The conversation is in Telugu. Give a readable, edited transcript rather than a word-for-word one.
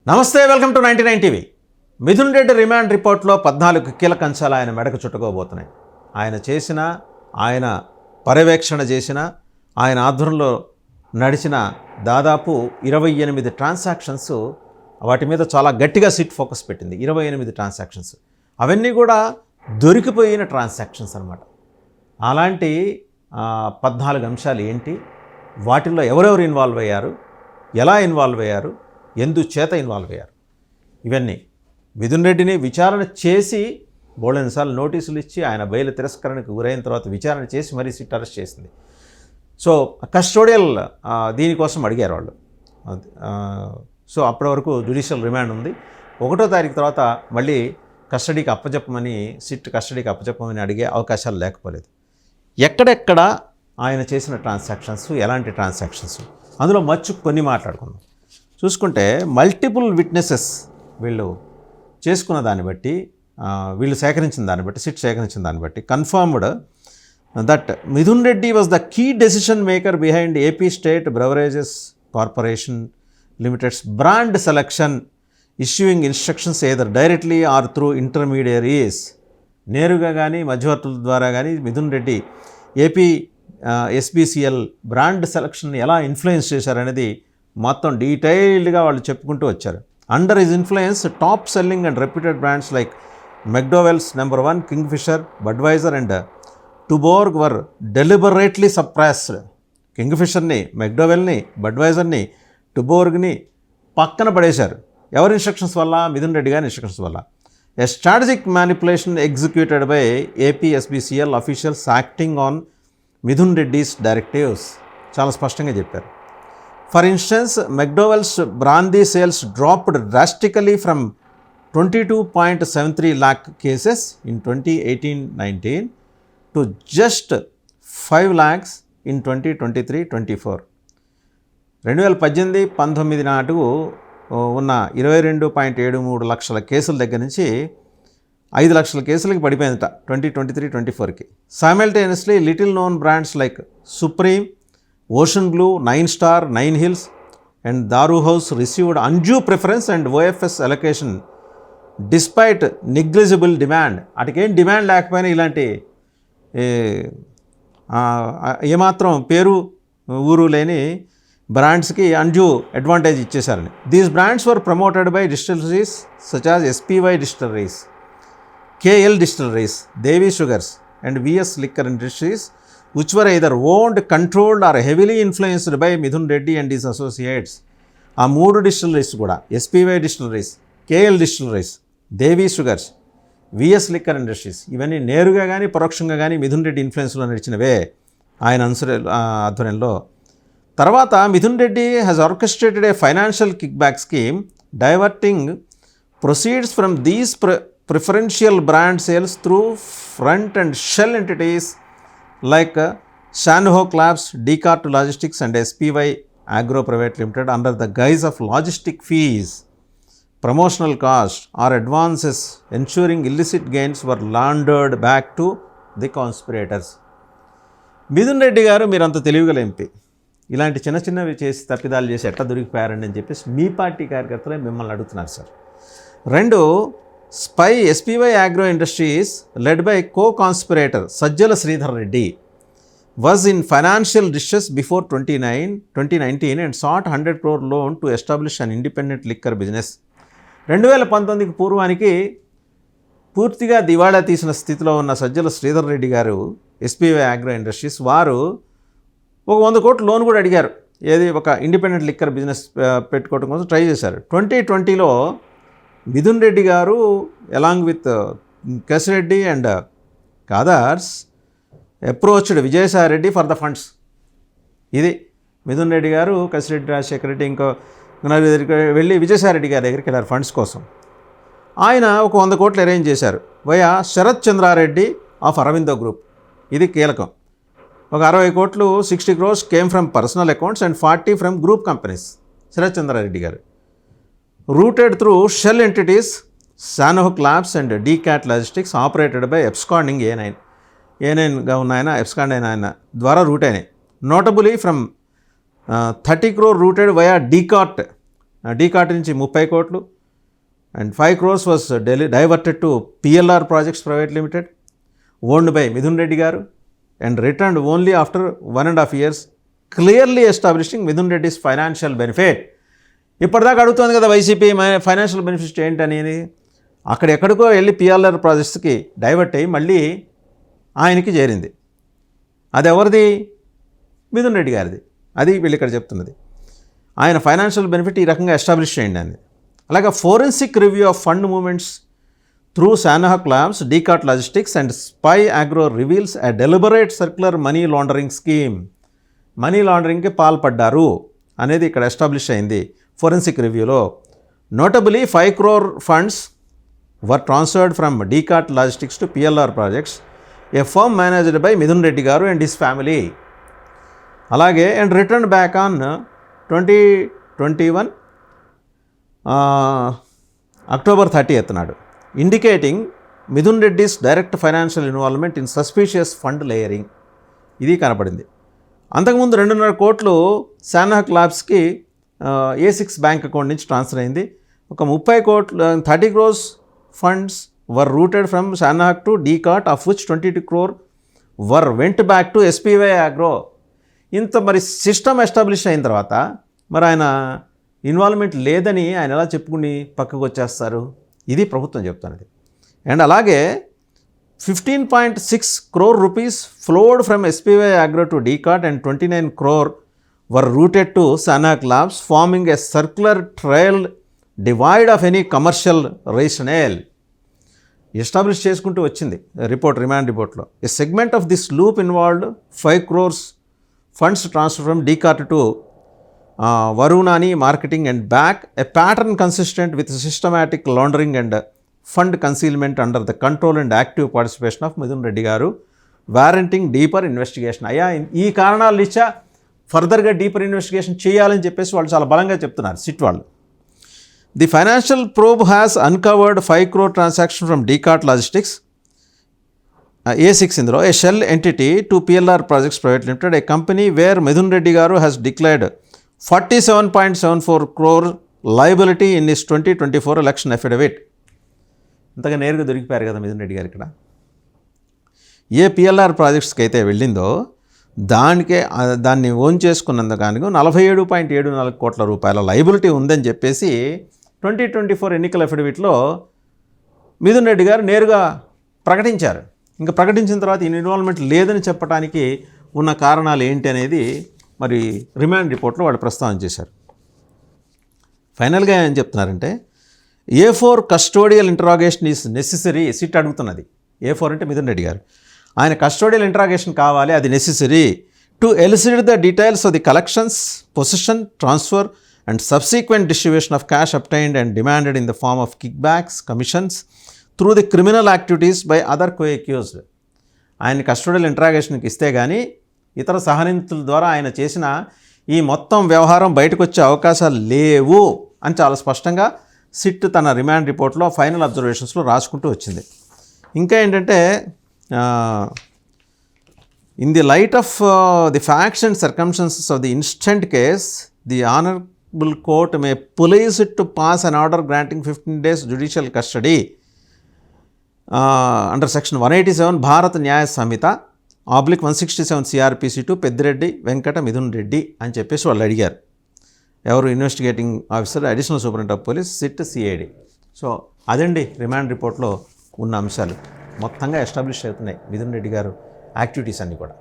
నమస్తే, welcome to 99 TV. Mithun Reddy remand రిపోర్ట్లో 14 కీలక అంశాలు ఆయన మెడకు చుట్టుకోబోతున్నాయి. ఆయన పర్యవేక్షణ చేసిన, ఆయన ఆధ్వర్యంలో నడిచిన దాదాపు 28 ట్రాన్సాక్షన్స్, వాటి మీద చాలా గట్టిగా సిట్ ఫోకస్ పెట్టింది. 28 ట్రాన్సాక్షన్స్, అవన్నీ కూడా దొరికిపోయిన ట్రాన్సాక్షన్స్ అన్నమాట. అలాంటి 14 అంశాలు ఏంటి, వాటిల్లో ఎవరెవరు ఇన్వాల్వ్ అయ్యారు, ఎలా ఇన్వాల్వ్ అయ్యారు, ఎందుచేత ఇన్వాల్వ్ అయ్యారు, ఇవన్నీ మిథున్ రెడ్డిని విచారణ చేసి బోలెన్నిసార్లు నోటీసులు ఇచ్చి ఆయన బెయిల్ తిరస్కరణకు గురైన తర్వాత విచారణ చేసి మరీ సిట్ అరెస్ట్ చేసింది. సో కస్టోడియల్ దీనికోసం అడిగారు వాళ్ళు. సో అప్పటి వరకు జ్యుడిషియల్ రిమాండ్ ఉంది. 1వ తారీఖు తర్వాత మళ్ళీ కస్టడీకి అప్పచెప్పమని, సిట్ కస్టడీకి అప్పచెప్పమని అడిగే అవకాశాలు లేకపోలేదు. ఎక్కడెక్కడ ఆయన చేసిన ట్రాన్సాక్షన్స్, ఎలాంటి ట్రాన్సాక్షన్స్, అందులో కొన్ని మాట్లాడుకుందాం. చూసుకుంటే మల్టిపుల్ విట్నెసెస్ వీళ్ళు చేసుకున్న దాన్ని బట్టి, వీళ్ళు సేకరించిన దాన్ని బట్టి, సిట్ సేకరించిన దాన్ని బట్టి confirmed that Mithun Reddy was the key decision maker behind AP state beverages corporation limited's brand selection, issuing instructions either directly or through intermediaries. నేరుగా కానీ మధ్యవర్తుల ద్వారా కానీ Mithun Reddy AP SBCL brand selection ఎలా ఇన్ఫ్లుయెన్స్ చేశారనేది మొత్తం డీటెయిల్డ్గా వాళ్ళు చెప్పుకుంటూ వచ్చారు. Under his influence top selling and reputed brands like McDowell's number 1, Kingfisher, Budweiser and Tuborg were deliberately suppressed. కింగ్ఫిషర్ని, మెక్డోవెల్ని, బడ్వైజర్ని, టుబోర్గ్ని పక్కన పడేశారు. ఎవరి ఇన్స్ట్రక్షన్స్ వల్ల? మిథున్ రెడ్డి గారి ఇన్స్ట్రక్షన్స్ వల్ల. A strategic manipulation executed by APSBCL officials acting on Mithun Reddy's directives. చాలా స్పష్టంగా చెప్పారు. For instance, McDowell's brandy sales dropped drastically from 22.73 lakh cases in 2018-19 to just 5 lakhs in 2023-24. 2018-19 నాటుకు ఉన్న 22.73 లక్షల కేసుల దగ్గర నుంచి 5 లక్షల కేసులకి పడిపోయిందట 2023-24కి. Simultaneously, little known brands like Supreme, Ocean Blue, 9 Star, 9 Hills and Daru House received undue preference and OFS allocation despite negligible demand. అటుకేం డిమాండ్ లేకపోయినా ఇలాంటి ఏమాత్రం పేరు ఊరు లేని బ్రాండ్స్కి అన్డ్యూ అడ్వాంటేజ్ ఇచ్చేశారని. These brands were promoted by distilleries such as SPY distilleries, KL distilleries, Devi sugars and VS liquor industries, which were either owned, controlled or heavily influenced by Mithun Reddy and his associates. ఆ 3 డిస్టిలరీస్ కూడా SPY distilleries, KL distilleries, Devi sugars, VS liquor industries, ఇవన్నీ నేరుగా కానీ పరోక్షంగా కానీ మిథున్ రెడ్డి ఇన్ఫ్లుయెన్స్లో నడిచినవే ఆయన ఆధ్వర్యంలో. తర్వాత Mithun Reddy has orchestrated a financial kickback scheme diverting proceeds from these preferential brand sales through front and shell entities like Shanho Labs, Decart Logistics and SPY Agro Private Limited under the guise of logistic fees, promotional cost or advances, ensuring illicit gains were laundered back to the conspirators. Mithun Reddy గారు మీరంత తెలివిగల ఎంపీ, ఇలాంటి చిన్న చిన్నవి చేసి తప్పిదాలు చేసి ఎట్లా దొరికిపోయారండి అని చెప్పేసి మీ పార్టీ కార్యకర్తలే మిమ్మల్ని అడుగుతున్నారు sir. 2, SPY Agro Industries led by co-conspirator Sajjala Sridhar Reddy was in financial distress before 2019 and sought 100 crore loan to establish an independent liquor business. 2019కి పూర్వానికి పూర్తిగా దివాళా తీసిన స్థితిలో ఉన్న సజ్జల శ్రీధర్ రెడ్డి గారు SPY Agro Industries వారు ఒక 100 కోట్ల లోన్ కూడా అడిగారు. ఏది, ఒక ఇండిపెండెంట్ లిక్కర్ బిజినెస్ పెట్టుకోవడం కోసం ట్రై చేశారు. 2020లో మిథున్ రెడ్డి గారు అలాంగ్ విత్ కసిరెడ్డి అండ్ కాదర్స్ approached Vijayasai Reddy for the funds. ఇది మిథున్ రెడ్డి గారు, కసిరెడ్డి, రాజశేఖర రెడ్డి, ఇంకో వెళ్ళి విజయసాయి రెడ్డి గారి దగ్గరికి వెళ్ళారు ఫండ్స్ కోసం. ఆయన ఒక 100 కోట్లు అరేంజ్ చేశారు via Sharath Chandra Reddy of Aurobindo group. ఇది కీలకం. ఒక 60 కోట్లు 60 crores came from personal accounts and 40 from group companies. Sharath Chandra Reddy గారు rooted through shell entities Shanho Labs and Decart Logistics operated by absconding A9గా ఉన్న ఆయన, abscond అయిన ఆయన ద్వారా రూట్ అయినాయి. Notably from 30 crore routed via Decart డీకాట్ నుంచి 30 కోట్లు and 5 crores was diverted to PLR projects private limited owned by Mithun Reddy గారు and returned only after 1.5 years, clearly establishing Mithun Reddy's financial benefit. ఇప్పటిదాకా అడుగుతుంది కదా వైసీపీ ఫైనాన్షియల్ బెనిఫిట్ ఏంటనేది. అక్కడెక్కడికో వెళ్ళి పిఎల్ఆర్ ప్రాజెక్ట్స్కి డైవర్ట్ అయ్యి మళ్ళీ ఆయనకి చేరింది. అది ఎవరిది? మిథున్ రెడ్డి గారిది. అది వీళ్ళు ఇక్కడ చెప్తున్నది. ఆయన ఫైనాన్షియల్ బెనిఫిట్ ఈ రకంగా ఎస్టాబ్లిష్ చేయండి అని. అలాగే forensic review of fund movements through సానహక్ ల్యాబ్స్, డీకాట్ logistics and spy agro reveals a deliberate circular money laundering scheme. Money లాండరింగ్కి పాల్పడ్డారు అనేది ఇక్కడ ఎస్టాబ్లిష్ అయింది ఫోరెన్సిక్ రివ్యూలో. Notably 5 crore funds were transferred from DCAT Logistics to PLR Projects, a firm managed by Midhun Reddy garu and his family. అలాగే and returned back on 2021 October 30th నాడు, indicating Mithun Reddy's direct financial involvement in suspicious fund layering. ఇది కనపడింది. అంతకుముందు 2.5 కోట్లు సానహక్ ల్యాబ్స్కి A6 బ్యాంక్ అకౌంట్ నుంచి ట్రాన్స్ఫర్ అయింది. ఒక 30 కోట్లు 30 crores funds were routed from Sanahak to DCAT, of which 22 crore went back to SPY Agro. ఇంత మరి సిస్టమ్ ఎస్టాబ్లిష్ అయిన తర్వాత మరి ఆయన ఇన్వాల్వ్మెంట్ లేదని ఆయన ఎలా చెప్పుకుని పక్కకు వచ్చేస్తారు? ఇది ప్రభుత్వం చెప్తున్నది. అండ్ అలాగే 15.6 crore rupees flowed from SPY Agro to DCAT and 29 crore were routed to Sanahak Labs, forming a circular trail devoid of any commercial rational. Establish చేసుకుంటూ వచ్చింది రిమాండ్ రిపోర్ట్లో. A segment of this loop involved 5 crores funds transfer from డీకాట్ టు వరుణాని marketing and back, a pattern consistent with systematic laundering and fund concealment under the control and active participation of Mithun Reddy గారు, వారంటింగ్ డీపర్ ఇన్వెస్టిగేషన్. అయ్యా ఈ కారణాలు ఇచ్చా ఫర్దర్గా డీపర్ ఇన్వెస్టిగేషన్ చేయాలని చెప్పేసి వాళ్ళు చాలా బలంగా చెప్తున్నారు సిట్ వాళ్ళు. The financial probe has uncovered 5 crore transaction from DCAT Logistics, A6 ఇందులో, a shell entity to PLR Projects Private Limited, a company where Midhun Reddy garu has declared 47.74 crore liability in his 2024 election affidavit. ఇంతగా నేరుగా దొరికిపోయారు కదా మిథున్ రెడ్డి గారు. ఇక్కడ ఏ పిఎల్ఆర్ ప్రాజెక్ట్స్కి అయితే వెళ్ళిందో దాన్ని ఓన్ చేసుకున్నందుకు 47.74 కోట్ల రూపాయల లైబిలిటీ ఉందని చెప్పేసి 2024 ఎన్నికల అఫిడవిట్లో మిథున్ రెడ్డి గారు నేరుగా ప్రకటించారు. ఇంకా ప్రకటించిన తర్వాత ఈ ఇన్వాల్వ్మెంట్ లేదని చెప్పడానికి ఉన్న కారణాలు ఏంటి అనేది మరి రిమాండ్ రిపోర్ట్లో వాళ్ళు ప్రస్తావన చేశారు. ఫైనల్గా ఏం చెప్తున్నారంటే A4 custodial interrogation is necessary. SIT అడుగుతున్నది. A4 అంటే మిథున్ రెడ్డి గారు. ఆయన కస్టోడియల్ ఇంటరాగేషన్ కావాలి, అది necessary to illicit the details of the collections, position, transfer and subsequent distribution of cash obtained and demanded in the form of kickbacks, commissions through the criminal activities by other co-accused. ఆయన కస్టోడియల్ ఇంటరాగేషన్కి ఇస్తే కానీ ఇతర సహనిందుల ద్వారా ఆయన చేసిన ఈ మొత్తం వ్యవహారం బయటకు వచ్చే అవకాశాలు లేవు అని చాలా స్పష్టంగా సిట్ తన రిమాండ్ రిపోర్ట్లో ఫైనల్ అబ్జర్వేషన్స్లో రాసుకుంటూ వచ్చింది. ఇంకా ఏంటంటే in the light of the facts and circumstances of the instant case, the Honorable Court may police it to pass an order granting 15 days judicial custody under section 187 భారత న్యాయ సంహిత /167 CRPC2 పెద్దిరెడ్డి వెంకట మిథున్ రెడ్డి అని చెప్పేసి వాళ్ళు అడిగారు. ఎవరు? Investigating officer, additional superintendent of police, SIT, CID. So అదండి రిమాండ్ రిపోర్ట్లో ఉన్న అంశాలు. మొత్తంగా ఎస్టాబ్లిష్ అవుతున్నాయి మిథున్ రెడ్డి గారు యాక్టివిటీస్ అన్నీ కూడా.